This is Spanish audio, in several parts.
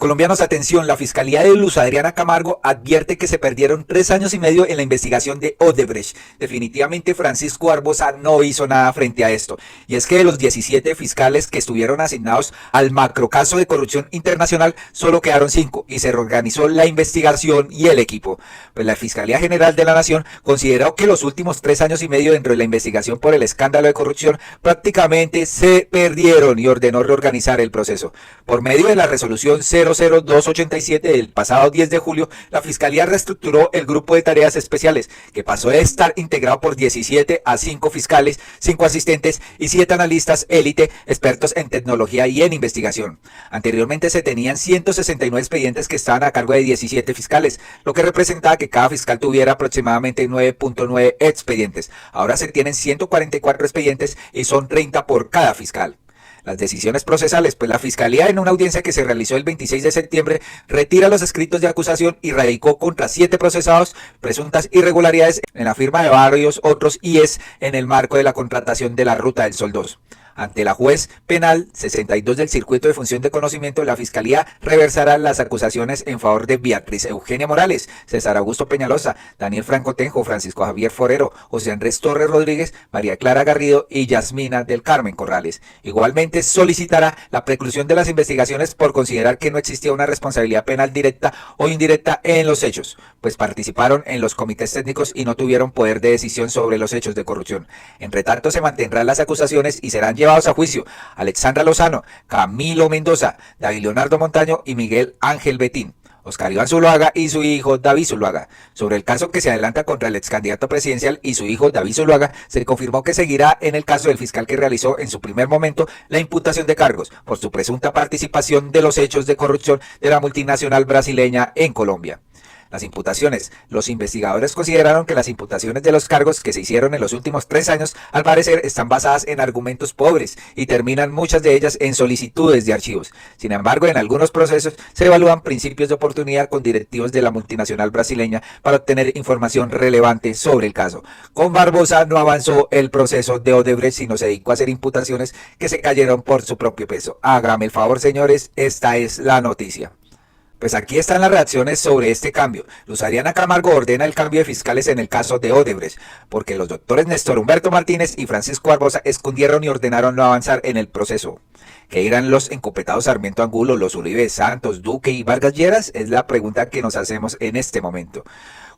Colombianos, atención, la Fiscalía de Luz Adriana Camargo advierte que se perdieron 3 años y medio en la investigación de Odebrecht. Definitivamente Francisco Barbosa no hizo nada frente a esto. Y es que de los 17 fiscales que estuvieron asignados al macrocaso de corrupción internacional, solo quedaron 5 y se reorganizó la investigación y el equipo. Pues la Fiscalía General de la Nación consideró que los últimos 3 años y medio dentro de la investigación por el escándalo de corrupción prácticamente se perdieron y ordenó reorganizar el proceso. Por medio de la resolución 00287 del pasado 10 de julio, la Fiscalía reestructuró el grupo de tareas especiales, que pasó de estar integrado por 17 a 5 fiscales, 5 asistentes y 7 analistas élite, expertos en tecnología y en investigación. Anteriormente se tenían 169 expedientes que estaban a cargo de 17 fiscales, lo que representaba que cada fiscal tuviera aproximadamente 9.9 expedientes. Ahora se tienen 144 expedientes y son 30 por cada fiscal. Las decisiones procesales, pues la Fiscalía en una audiencia que se realizó el 26 de septiembre retira los escritos de acusación y radicó contra 7 procesados presuntas irregularidades en la firma de varios otros IES en el marco de la contratación de la Ruta del Sol 2. Ante la juez penal 62 del Circuito de Función de Conocimiento, la Fiscalía reversará las acusaciones en favor de Beatriz Eugenia Morales, César Augusto Peñalosa, Daniel Franco Tenjo, Francisco Javier Forero, José Andrés Torres Rodríguez, María Clara Garrido y Yasmina del Carmen Corrales. Igualmente solicitará la preclusión de las investigaciones por considerar que no existía una responsabilidad penal directa o indirecta en los hechos, pues participaron en los comités técnicos y no tuvieron poder de decisión sobre los hechos de corrupción. Entre tanto, se mantendrán las acusaciones y serán llevados a juicio Alexandra Lozano, Camilo Mendoza, David Leonardo Montaño y Miguel Ángel Betín, Oscar Iván Zuluaga y su hijo David Zuluaga. Sobre el caso que se adelanta contra el ex candidato presidencial y su hijo David Zuluaga, se confirmó que seguirá en el caso del fiscal que realizó en su primer momento la imputación de cargos por su presunta participación de los hechos de corrupción de la multinacional brasileña en Colombia. Las imputaciones. Los investigadores consideraron que las imputaciones de los cargos que se hicieron en los últimos 3 años, al parecer, están basadas en argumentos pobres y terminan muchas de ellas en solicitudes de archivos. Sin embargo, en algunos procesos se evalúan principios de oportunidad con directivos de la multinacional brasileña para obtener información relevante sobre el caso. Con Barbosa no avanzó el proceso de Odebrecht, sino se dedicó a hacer imputaciones que se cayeron por su propio peso. Hágame el favor, señores, esta es la noticia. Pues aquí están las reacciones sobre este cambio. Luz Adriana Camargo ordena el cambio de fiscales en el caso de Odebrecht, porque los doctores Néstor Humberto Martínez y Francisco Barbosa escondieron y ordenaron no avanzar en el proceso. ¿Qué irán los encopetados Sarmiento Angulo, los Uribe, Santos, Duque y Vargas Lleras? Es la pregunta que nos hacemos en este momento.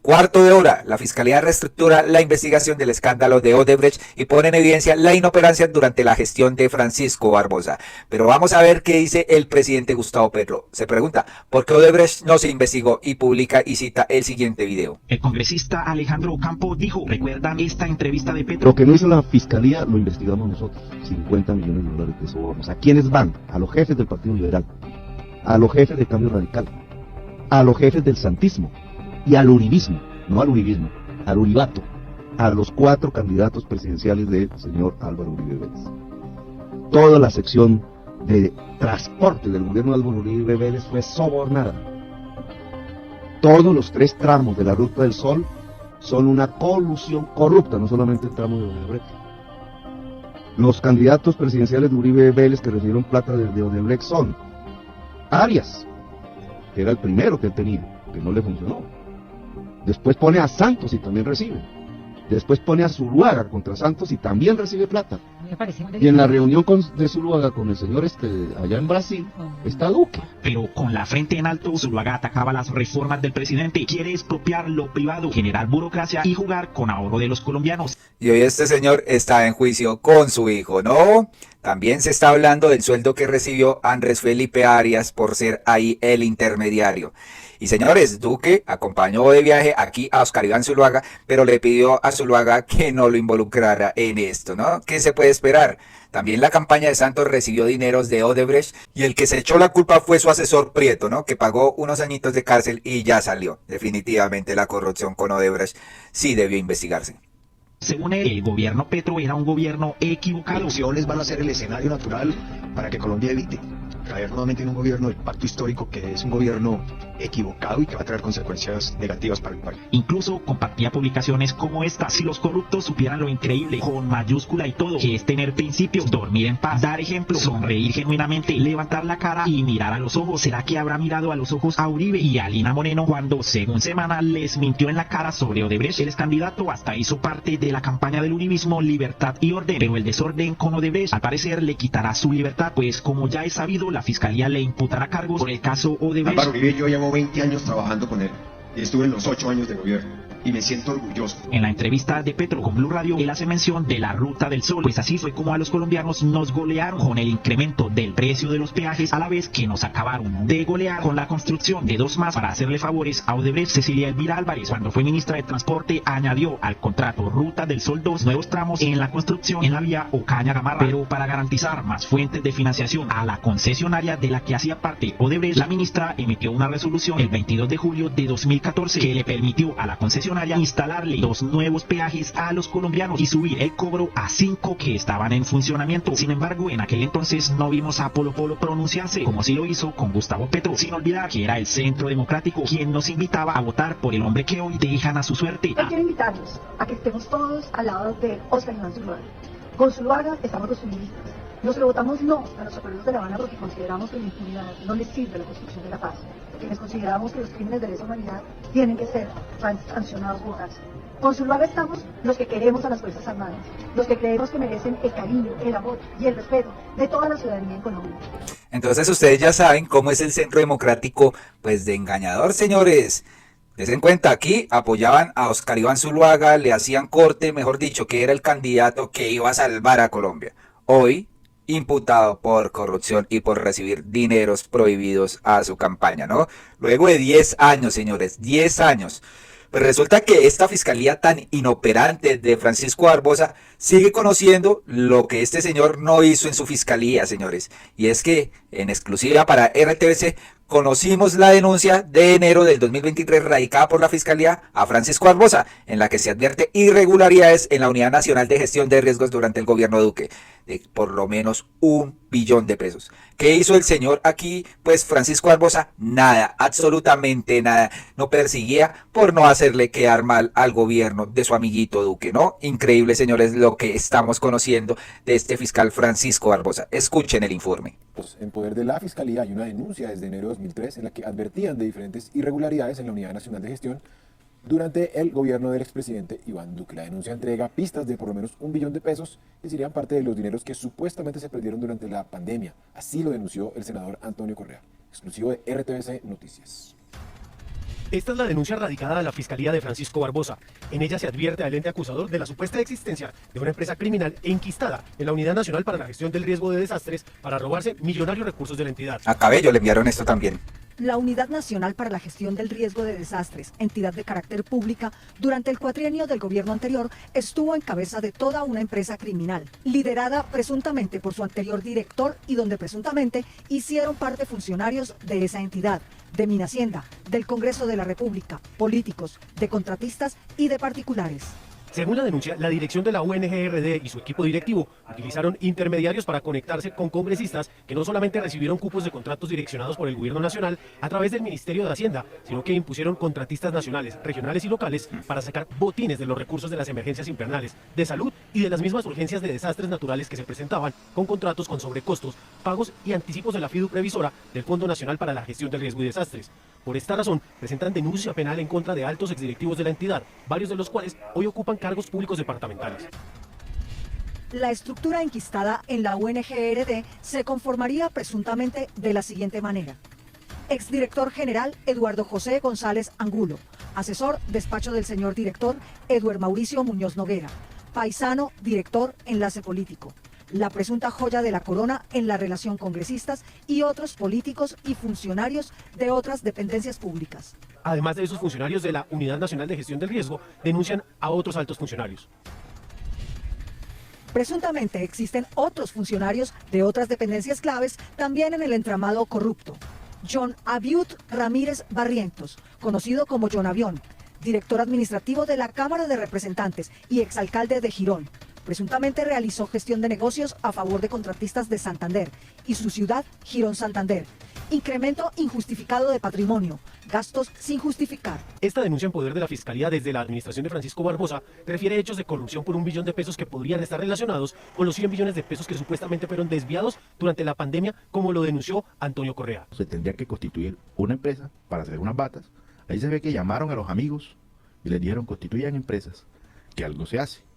Cuarto de hora, la Fiscalía reestructura la investigación del escándalo de Odebrecht y pone en evidencia la inoperancia durante la gestión de Francisco Barbosa. Pero vamos a ver qué dice el presidente Gustavo Petro. Se pregunta, ¿por qué Odebrecht no se investigó? Y publica y cita el siguiente video. El congresista Alejandro Ocampo dijo, ¿recuerdan esta entrevista de Petro? Lo que no hizo la Fiscalía lo investigamos nosotros. 50 millones de dólares de sobornos. ¿A quiénes van? A los jefes del Partido Liberal, a los jefes del Cambio Radical, a los jefes del santismo y al uribismo, no al uribismo, al uribato, a los 4 candidatos presidenciales del señor Álvaro Uribe Vélez. Toda la sección de transporte del gobierno de Álvaro Uribe Vélez fue sobornada. Todos los 3 tramos de la Ruta del Sol son una colusión corrupta, no solamente el tramo de Odebrecht. Los candidatos presidenciales de Uribe Vélez que recibieron plata de Odebrecht son Arias, que era el primero que él tenía, que no le funcionó. Después pone a Santos y también recibe. Después pone a Zuluaga contra Santos y también recibe plata. Y en la reunión de Zuluaga con el señor allá en Brasil está Duque. Pero con la frente en alto, Zuluaga atacaba las reformas del presidente. Quiere expropiar lo privado, generar burocracia y jugar con ahorro de los colombianos. Y hoy este señor está en juicio con su hijo, ¿no? También se está hablando del sueldo que recibió Andrés Felipe Arias por ser ahí el intermediario. Y señores, Duque acompañó de viaje aquí a Oscar Iván Zuluaga, pero le pidió a Zuluaga que no lo involucrara en esto, ¿no? ¿Qué se puede esperar? También la campaña de Santos recibió dineros de Odebrecht y el que se echó la culpa fue su asesor Prieto, ¿no? Que pagó unos añitos de cárcel y ya salió. Definitivamente la corrupción con Odebrecht sí debió investigarse. Según él, el gobierno Petro era un gobierno equivocado. Elecciones van a ser el escenario natural para que Colombia evite caer nuevamente en un gobierno del pacto histórico que es un gobierno equivocado y que va a traer consecuencias negativas para el país. Incluso compartía publicaciones como esta: si los corruptos supieran lo increíble, con mayúscula y todo, que es tener principios, dormir en paz, dar ejemplo, sonreír genuinamente, levantar la cara y mirar a los ojos. ¿Será que habrá mirado a los ojos a Uribe y a Lina Moreno cuando, según Semana, les mintió en la cara sobre Odebrecht? El excandidato hasta hizo parte de la campaña del uribismo Libertad y Orden, pero el desorden con Odebrecht al parecer le quitará su libertad, pues como ya es sabido, la fiscalía le imputará cargos por el caso Odebrecht. Álvaro Uribe, yo llevo 20 años trabajando con él y estuve en los 8 años de gobierno y me siento orgulloso. En la entrevista de Petro con Blue Radio, él hace mención de la Ruta del Sol, pues así fue como a los colombianos nos golearon con el incremento del precio de los peajes, a la vez que nos acabaron de golear con la construcción de 2 más para hacerle favores a Odebrecht. Cecilia Elvira Álvarez, cuando fue ministra de Transporte, añadió al contrato Ruta del Sol 2 nuevos tramos en la construcción en la vía Ocaña-Gamarra, pero para garantizar más fuentes de financiación a la concesionaria de la que hacía parte Odebrecht, la ministra emitió una resolución el 22 de julio de 2014 que le permitió a la concesionaria instalarle 2 nuevos peajes a los colombianos y subir el cobro a 5 que estaban en funcionamiento. Sin embargo, en aquel entonces no vimos a Polo Polo pronunciarse, como sí lo hizo con Gustavo Petro, sin olvidar que era el Centro Democrático quien nos invitaba a votar por el hombre que hoy dejan a su suerte. Hoy quiero invitarlos a que estemos todos al lado de Óscar Iván Zuluaga. Con Zuluaga estamos los feministas. Los que votamos no a los acuerdos de La Habana porque consideramos que la impunidad no les sirve a la construcción de la paz. Quienes consideramos que los crímenes de lesa humanidad tienen que ser sancionados por cárcel. Con Zuluaga estamos los que queremos a las Fuerzas Armadas, los que creemos que merecen el cariño, el amor y el respeto de toda la ciudadanía en Colombia. Entonces ustedes ya saben cómo es el Centro Democrático, pues de engañador, señores. Des en cuenta, aquí apoyaban a Óscar Iván Zuluaga, le hacían corte, mejor dicho, que era el candidato que iba a salvar a Colombia. Hoy, imputado por corrupción y por recibir dineros prohibidos a su campaña, ¿no? Luego de 10 años, señores, 10 años. Pues resulta que esta fiscalía tan inoperante de Francisco Barbosa sigue conociendo lo que este señor no hizo en su fiscalía, señores. Y es que, en exclusiva para RTBC, conocimos la denuncia de enero del 2023 radicada por la Fiscalía a Francisco Barbosa, en la que se advierte irregularidades en la Unidad Nacional de Gestión de Riesgos durante el gobierno Duque, de por lo menos 1 billón de pesos. ¿Qué hizo el señor aquí? Pues Francisco Barbosa, nada, absolutamente nada. No perseguía por no hacerle quedar mal al gobierno de su amiguito Duque, ¿no? Increíble, señores, lo que estamos conociendo de este fiscal Francisco Barbosa. Escuchen el informe. En poder de la Fiscalía hay una denuncia desde enero de 2003 en la que advertían de diferentes irregularidades en la Unidad Nacional de Gestión durante el gobierno del expresidente Iván Duque. La denuncia entrega pistas de por lo menos 1 billón de pesos que serían parte de los dineros que supuestamente se perdieron durante la pandemia. Así lo denunció el senador Antonio Correa, exclusivo de RTBC Noticias. Esta es la denuncia radicada a la Fiscalía de Francisco Barbosa. En ella se advierte al ente acusador de la supuesta existencia de una empresa criminal enquistada en la Unidad Nacional para la Gestión del Riesgo de Desastres para robarse millonarios recursos de la entidad. A Cabello le enviaron esto también. La Unidad Nacional para la Gestión del Riesgo de Desastres, entidad de carácter pública, durante el cuatrienio del gobierno anterior estuvo en cabeza de toda una empresa criminal, liderada presuntamente por su anterior director y donde presuntamente hicieron parte funcionarios de esa entidad, de Minhacienda, del Congreso de la República, políticos, de contratistas y de particulares. Según la denuncia, la dirección de la UNGRD y su equipo directivo utilizaron intermediarios para conectarse con congresistas que no solamente recibieron cupos de contratos direccionados por el gobierno nacional a través del Ministerio de Hacienda, sino que impusieron contratistas nacionales, regionales y locales para sacar botines de los recursos de las emergencias invernales, de salud y de las mismas urgencias de desastres naturales que se presentaban con contratos con sobrecostos, pagos y anticipos de la FIDU previsora del Fondo Nacional para la Gestión del Riesgo y Desastres. Por esta razón, presentan denuncia penal en contra de altos exdirectivos de la entidad, varios de los cuales hoy ocupan cargos públicos departamentales. La estructura enquistada en la UNGRD se conformaría presuntamente de la siguiente manera. Exdirector general Eduardo José González Angulo, asesor despacho del señor director Eduardo Mauricio Muñoz Noguera, paisano director enlace político. La presunta joya de la corona en la relación congresistas y otros políticos y funcionarios de otras dependencias públicas. Además de esos funcionarios de la Unidad Nacional de Gestión del Riesgo, denuncian a otros altos funcionarios. Presuntamente existen otros funcionarios de otras dependencias claves también en el entramado corrupto. John Abiud Ramírez Barrientos, conocido como John Avión, director administrativo de la Cámara de Representantes y exalcalde de Girón, Presuntamente realizó gestión de negocios a favor de contratistas de Santander y su ciudad, Girón Santander. Incremento injustificado de patrimonio, gastos sin justificar. Esta denuncia en poder de la Fiscalía desde la administración de Francisco Barbosa refiere hechos de corrupción por 1 billón de pesos que podrían estar relacionados con los 100 billones de pesos que supuestamente fueron desviados durante la pandemia, como lo denunció Antonio Correa. Se tendría que constituir una empresa para hacer unas batas. Ahí se ve que llamaron a los amigos y les dijeron constituyan empresas, que algo se hace.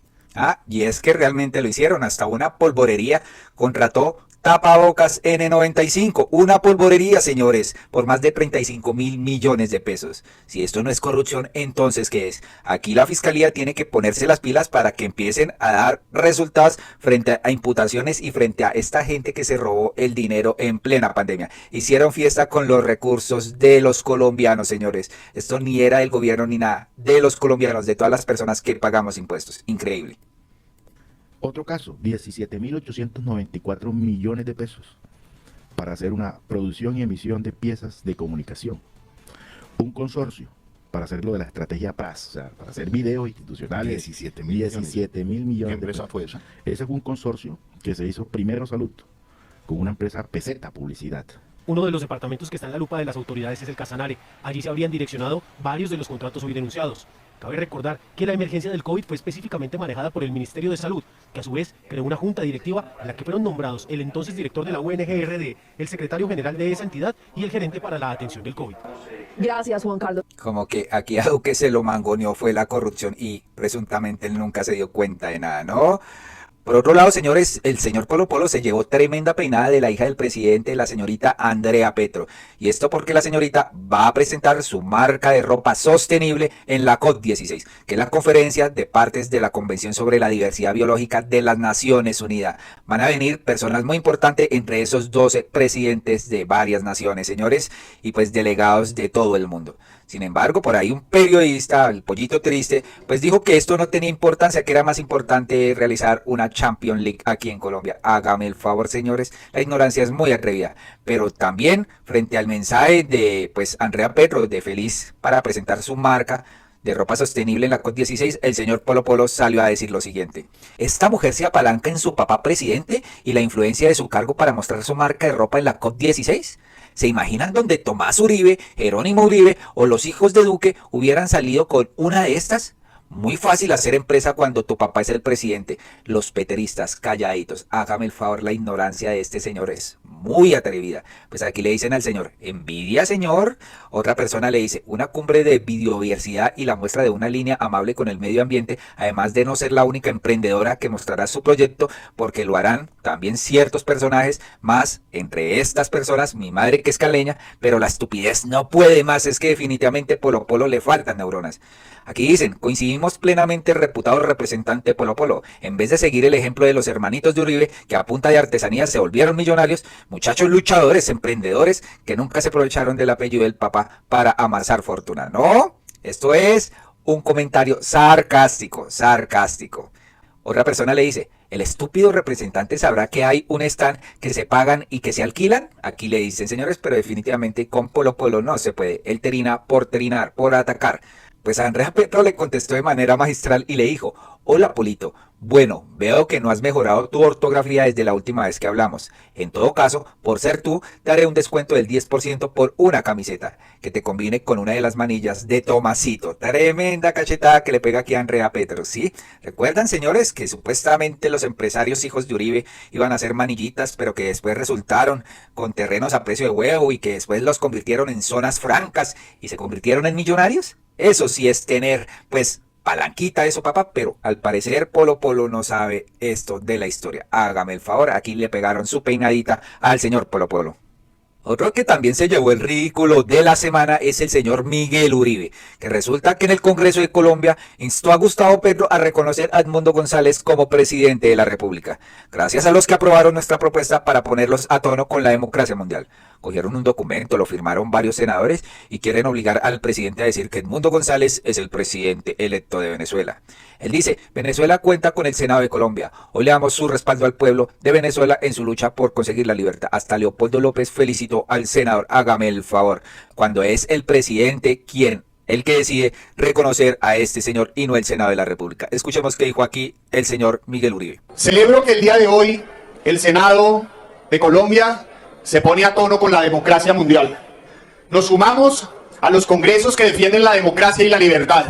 Y es que realmente lo hicieron. Hasta una polvorería contrató tapabocas N95. Una polvorería, señores, por más de 35.000 millones de pesos. Si esto no es corrupción, entonces ¿qué es? Aquí la fiscalía tiene que ponerse las pilas para que empiecen a dar resultados frente a imputaciones y frente a esta gente que se robó el dinero en plena pandemia. Hicieron fiesta con los recursos de los colombianos, señores. Esto ni era del gobierno ni nada. De los colombianos, de todas las personas que pagamos impuestos. Increíble. Otro caso, 17.894 millones de pesos para hacer una producción y emisión de piezas de comunicación. Un consorcio para hacer lo de la estrategia PAS, o sea, para hacer videos institucionales. 17.000 millones ¿Qué de empresa pesos. fue esa? Ese fue un consorcio que se hizo primero Salud con una empresa Peseta Publicidad. Uno de los departamentos que está en la lupa de las autoridades es el Casanare. Allí se habrían direccionado varios de los contratos hoy denunciados. Cabe recordar que la emergencia del COVID fue específicamente manejada por el Ministerio de Salud, que a su vez creó una junta directiva en la que fueron nombrados el entonces director de la UNGRD, el secretario general de esa entidad y el gerente para la atención del COVID. Gracias, Juan Carlos. Como que aquí a Duque se lo mangoneó fue la corrupción y presuntamente él nunca se dio cuenta de nada, ¿no? Por otro lado, señores, el señor Polo Polo se llevó tremenda peinada de la hija del presidente, la señorita Andrea Petro. Y esto porque la señorita va a presentar su marca de ropa sostenible en la COP16, que es la conferencia de partes de la Convención sobre la Diversidad Biológica de las Naciones Unidas. Van a venir personas muy importantes entre esos 12 presidentes de varias naciones, señores, y pues delegados de todo el mundo. Sin embargo, por ahí un periodista, el Pollito Triste, pues dijo que esto no tenía importancia, que era más importante realizar una Champions League aquí en Colombia. Hágame el favor, señores, la ignorancia es muy atrevida. Pero también, frente al mensaje de pues Andrea Petro, de feliz para presentar su marca de ropa sostenible en la COP16, el señor Polo Polo salió a decir lo siguiente: esta mujer se apalanca en su papá presidente y la influencia de su cargo para mostrar su marca de ropa en la COP16. ¿Se imaginan donde Tomás Uribe, Jerónimo Uribe o los hijos de Duque hubieran salido con una de estas? Muy fácil hacer empresa cuando tu papá es el presidente. Los peteristas calladitos. Hágame el favor, la ignorancia de este señor es muy atrevida. Pues aquí le dicen al señor, envidia, señor. Otra persona le dice, una cumbre de biodiversidad y la muestra de una línea amable con el medio ambiente, además de no ser la única emprendedora que mostrará su proyecto, porque lo harán también ciertos personajes, más entre estas personas, mi madre que es caleña, pero la estupidez no puede más, es que definitivamente Polo Polo le faltan neuronas. Aquí dicen, coincidimos plenamente, reputado representante Polo Polo. En vez de seguir el ejemplo de los hermanitos de Uribe, que a punta de artesanía se volvieron millonarios, muchachos luchadores, emprendedores, que nunca se aprovecharon del apellido del papá para amasar fortuna. No, esto es un comentario sarcástico. Otra persona le dice, ¿el estúpido representante sabrá que hay un stand que se pagan y que se alquilan? Aquí le dicen, señores, pero definitivamente con Polo Polo no se puede. Él terina por trinar, por atacar. Pues a Andrea Petro le contestó de manera magistral y le dijo, hola Polito, bueno, veo que no has mejorado tu ortografía desde la última vez que hablamos. En todo caso, por ser tú, te haré un descuento del 10% por una camiseta, que te combine con una de las manillas de Tomasito. Tremenda cachetada que le pega aquí a Andrea Petro, ¿sí? ¿Recuerdan, señores, que supuestamente los empresarios hijos de Uribe iban a hacer manillitas, pero que después resultaron con terrenos a precio de huevo y que después los convirtieron en zonas francas y se convirtieron en millonarios? Eso sí es tener, pues, palanquita eso, papá, pero al parecer Polo Polo no sabe esto de la historia. Hágame el favor, aquí le pegaron su peinadita al señor Polo Polo. Otro que también se llevó el ridículo de la semana es el señor Miguel Uribe, que resulta que en el Congreso de Colombia instó a Gustavo Petro a reconocer a Edmundo González como presidente de la República, gracias a los que aprobaron nuestra propuesta para ponerlos a tono con la democracia mundial. Cogieron un documento, lo firmaron varios senadores y quieren obligar al presidente a decir que Edmundo González es el presidente electo de Venezuela. Él dice, Venezuela cuenta con el Senado de Colombia. Hoy le damos su respaldo al pueblo de Venezuela en su lucha por conseguir la libertad. Hasta Leopoldo López felicitó al senador. Hágame el favor. Cuando es el presidente quien el que decide reconocer a este señor y no el Senado de la República. Escuchemos qué dijo aquí el señor Miguel Uribe. Celebro que el día de hoy el Senado de Colombia se pone a tono con la democracia mundial. Nos sumamos a los congresos que defienden la democracia y la libertad.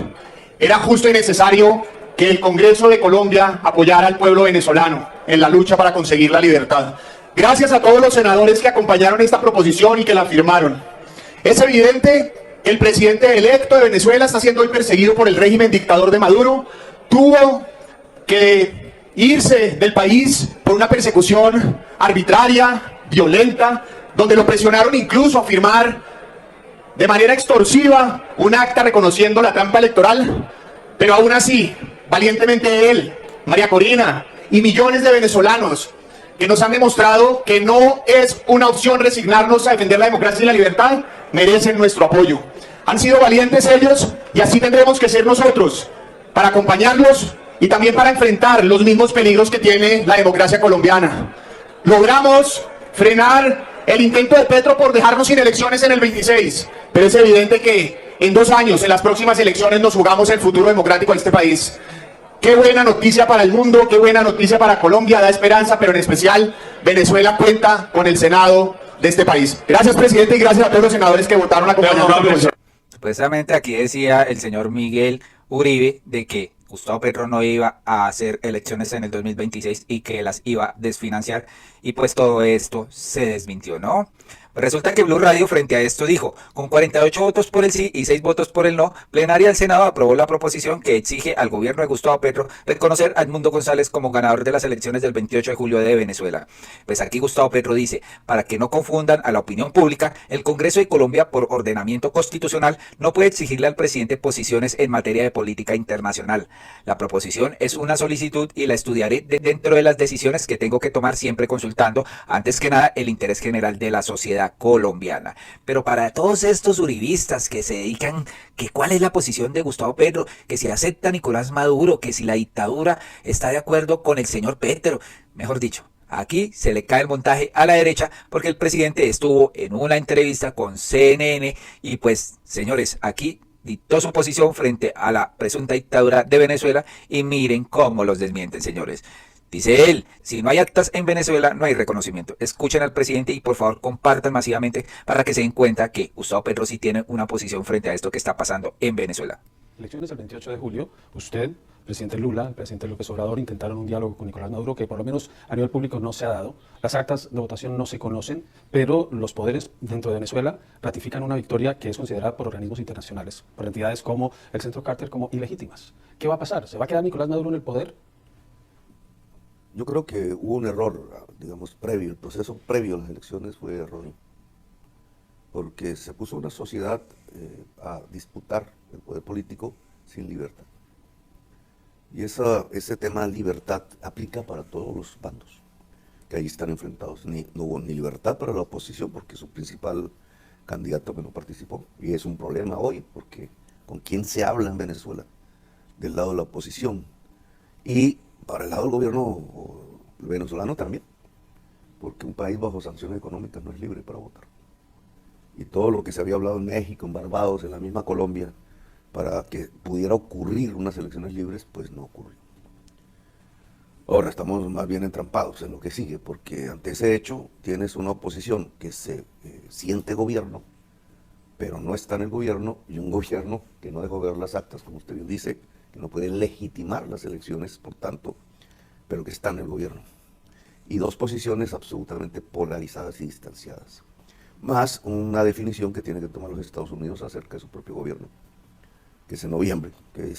Era justo y necesario que el Congreso de Colombia apoyara al pueblo venezolano en la lucha para conseguir la libertad. Gracias a todos los senadores que acompañaron esta proposición y que la firmaron. Es evidente que el presidente electo de Venezuela está siendo hoy perseguido por el régimen dictador de Maduro. Tuvo que irse del país por una persecución arbitraria, violenta, donde lo presionaron incluso a firmar de manera extorsiva un acta reconociendo la trampa electoral, pero aún así, valientemente él, María Corina y millones de venezolanos que nos han demostrado que no es una opción resignarnos a defender la democracia y la libertad, merecen nuestro apoyo. Han sido valientes ellos y así tendremos que ser nosotros para acompañarlos y también para enfrentar los mismos peligros que tiene la democracia colombiana. Logramos frenar el intento de Petro por dejarnos sin elecciones en el 26, pero es evidente que en 2 años, en las próximas elecciones, nos jugamos el futuro democrático de este país. Qué buena noticia para el mundo, qué buena noticia para Colombia, da esperanza, pero en especial Venezuela cuenta con el Senado de este país. Gracias, presidente, y gracias a todos los senadores que votaron acompañando a la proposición. Supuestamente aquí decía el señor Miguel Uribe de que Gustavo Petro no iba a hacer elecciones en el 2026 y que las iba a desfinanciar, y pues todo esto se desmintió, ¿no? Resulta que Blue Radio frente a esto dijo, con 48 votos por el sí y 6 votos por el no, plenaria del Senado aprobó la proposición que exige al gobierno de Gustavo Petro reconocer a Edmundo González como ganador de las elecciones del 28 de julio de Venezuela. Pues aquí Gustavo Petro dice, para que no confundan a la opinión pública, el Congreso de Colombia por ordenamiento constitucional no puede exigirle al presidente posiciones en materia de política internacional. La proposición es una solicitud y la estudiaré dentro de las decisiones que tengo que tomar, siempre consultando antes que nada el interés general de la sociedad colombiana. Pero para todos estos uribistas que se dedican, que cuál es la posición de Gustavo Petro, que si acepta a Nicolás Maduro, que si la dictadura está de acuerdo con el señor Petro, mejor dicho, aquí se le cae el montaje a la derecha porque el presidente estuvo en una entrevista con CNN y pues, señores, aquí dictó su posición frente a la presunta dictadura de Venezuela y miren cómo los desmienten, señores. Dice él, si no hay actas en Venezuela, no hay reconocimiento. Escuchen al presidente y por favor compartan masivamente para que se den cuenta que Gustavo Petro sí tiene una posición frente a esto que está pasando en Venezuela. Elecciones el 28 de julio, usted, presidente Lula, el presidente López Obrador intentaron un diálogo con Nicolás Maduro que por lo menos a nivel público no se ha dado. Las actas de votación no se conocen, pero los poderes dentro de Venezuela ratifican una victoria que es considerada por organismos internacionales, por entidades como el Centro Carter, como ilegítimas. ¿Qué va a pasar? ¿Se va a quedar Nicolás Maduro en el poder? Yo creo que hubo un error, digamos, previo. El proceso previo a las elecciones fue erróneo, porque se puso una sociedad a disputar el poder político sin libertad. Y ese tema de libertad aplica para todos los bandos que ahí están enfrentados. No hubo ni libertad para la oposición, porque su principal candidato que no participó. Y es un problema hoy, porque ¿con quién se habla en Venezuela? Del lado de la oposición. Y para el lado del gobierno venezolano también, porque un país bajo sanciones económicas no es libre para votar. Y todo lo que se había hablado en México, en Barbados, en la misma Colombia, para que pudiera ocurrir unas elecciones libres, pues no ocurrió. Ahora estamos más bien entrampados en lo que sigue, porque ante ese hecho tienes una oposición que se siente gobierno, pero no está en el gobierno, y un gobierno que no dejó ver las actas, como usted bien dice, que no puede legitimar las elecciones, por tanto, pero que está en el gobierno. Y dos posiciones absolutamente polarizadas y distanciadas. Más una definición que tiene que tomar los Estados Unidos acerca de su propio gobierno, que es en noviembre, que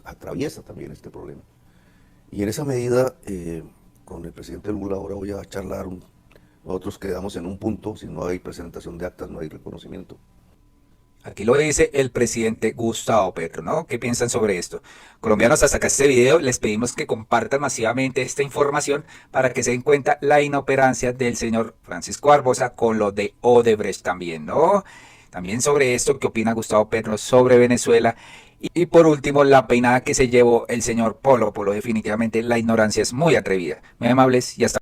atraviesa también este problema. Y en esa medida, con el presidente Lula, ahora voy a charlar, nosotros quedamos en un punto, si no hay presentación de actas, no hay reconocimiento. Aquí lo dice el presidente Gustavo Petro, ¿no? ¿Qué piensan sobre esto? Colombianos, hasta acá este video, les pedimos que compartan masivamente esta información para que se den cuenta la inoperancia del señor Francisco Barbosa con lo de Odebrecht también, ¿no? También sobre esto, ¿qué opina Gustavo Petro sobre Venezuela? Y por último, la peinada que se llevó el señor Polo. Definitivamente la ignorancia es muy atrevida. Muy amables y hasta